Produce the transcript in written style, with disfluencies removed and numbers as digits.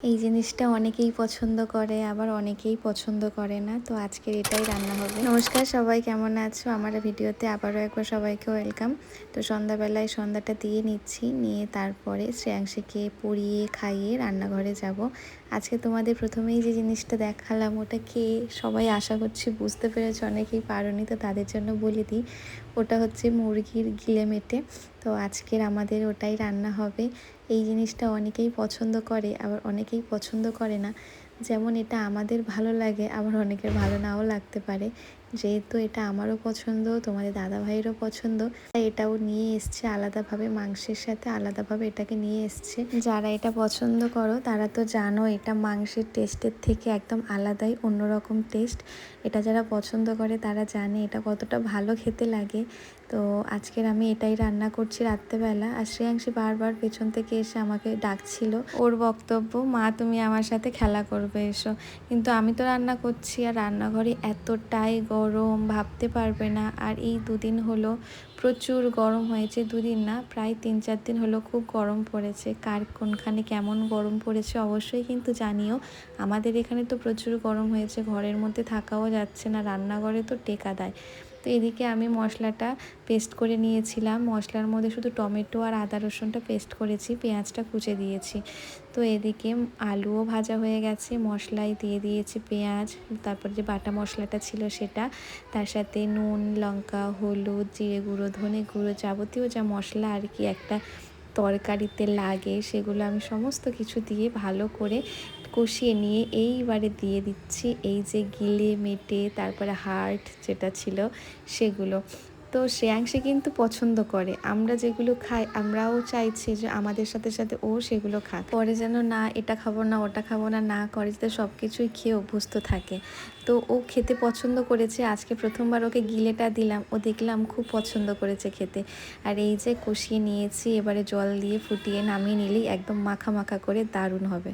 এই জিনিসটা অনেকেই পছন্দ করে, আবার অনেকেই পছন্দ করে না। তো আজকের এটাই রান্না হবে। নমস্কার সবাই, কেমন আছো? আমার ভিডিওতে আবারও একবার সবাইকে ওয়েলকাম। তো সন্ধ্যাবেলায় সন্ধ্যাটা দিয়ে নিচ্ছি, নিয়ে তারপরে শ্রেয়াংশীকে পরিয়ে খাইয়ে রান্নাঘরে যাব। আজকে তোমাদের প্রথমেই যে জিনিসটা দেখালাম ওটা খেয়ে সবাই আশা করছি বুঝতে পেরেছো, অনেকেই পারোনি, তো তাদের জন্য বলে দিই। ওটা হচ্ছে মুরগির গিলে মেটে। তো আজকের আমাদের ওটাই রান্না হবে। এই জিনিসটা অনেকেই পছন্দ করে, আবার অনেকেই পছন্দ করে না। যেমন এটা আমাদের ভালো লাগে, আবার অনেকের ভালো নাও লাগতে পারে। যেহেতু এটা আমারও পছন্দ, তোমাদের দাদা ভাইয়েরও পছন্দ, তাই এটাও নিয়ে এসছে আলাদাভাবে, মাংসের সাথে আলাদাভাবে এটাকে নিয়ে এসছে। যারা এটা পছন্দ করো তারা তো জানো এটা মাংসের টেস্টের থেকে একদম আলাদাই, অন্যরকম টেস্ট। এটা যারা পছন্দ করে তারা জানে এটা কতটা ভালো খেতে লাগে। তো আজকের আমি এটাই রান্না করছি রাত্রেবেলা। আর শ্রেয়াংশী বারবার পেছন থেকে এসে আমাকে ডাকছিল। ওর বক্তব্য, মা তুমি আমার সাথে খেলা করবে, এসো। কিন্তু আমি তো রান্না করছি, আর রান্নাঘরে এতটাই গরম ভাবতে পারবে না। আর এই দুদিন হলো প্রচুর গরম হয়েছে, দুদিন না প্রায় 3-4 দিন হলো খুব গরম পড়েছে। কার কোনখানে কেমন গরম পড়েছে অবশ্যই কিন্তু জানিও। আমাদের এখানে তো প্রচুর গরম হয়েছে, ঘরের মধ্যে থাকাও যাচ্ছে না, রান্নাঘরে তো টেকা দেয়। তো এদিকে আমি মশলাটা পেস্ট করে নিয়েছিলাম। মশলার মধ্যে শুধু টমেটো আর আদা রসুনটা পেস্ট করেছি, পেঁয়াজটা কুচে দিয়েছি। তো এদিকে আলুও ভাজা হয়ে গেছে, মশলায় দিয়ে দিয়েছি পেঁয়াজ, তারপর যে বাটা মশলাটা ছিল সেটা, তার সাথে নুন, লঙ্কা, হলুদ, জিরে গুঁড়ো, ধনে গুঁড়ো, যাবতীয় যা মশলা আর কি একটা তরকারিতে লাগে সেগুলো আমি সমস্ত কিছু দিয়ে ভালো করে কষিয়ে নিয়ে এইবারে দিয়ে দিচ্ছি এই যে গিলে মেটে তারপরে হার্ট যেটা ছিল সেগুলো। তো শ্রেয়াংশী কিন্তু পছন্দ করে, আমরা যেগুলো খাই আমরাও চাইছি যে আমাদের সাথে সাথে ও সেগুলো খাক, পরে যেন না এটা খাবো না ওটা খাবো না না করে, যাতে সব কিছুই খেয়ে অভ্যস্ত থাকে। তো ও খেতে পছন্দ করেছে, আজকে প্রথমবার ওকে গিলেটা দিলাম, ও দেখলাম খুব পছন্দ করেছে খেতে। আর এই যে কষিয়ে নিয়েছি, এবারে জল দিয়ে ফুটিয়ে নামিয়ে নিলেই একদম মাখা মাখা করে দারুণ হবে।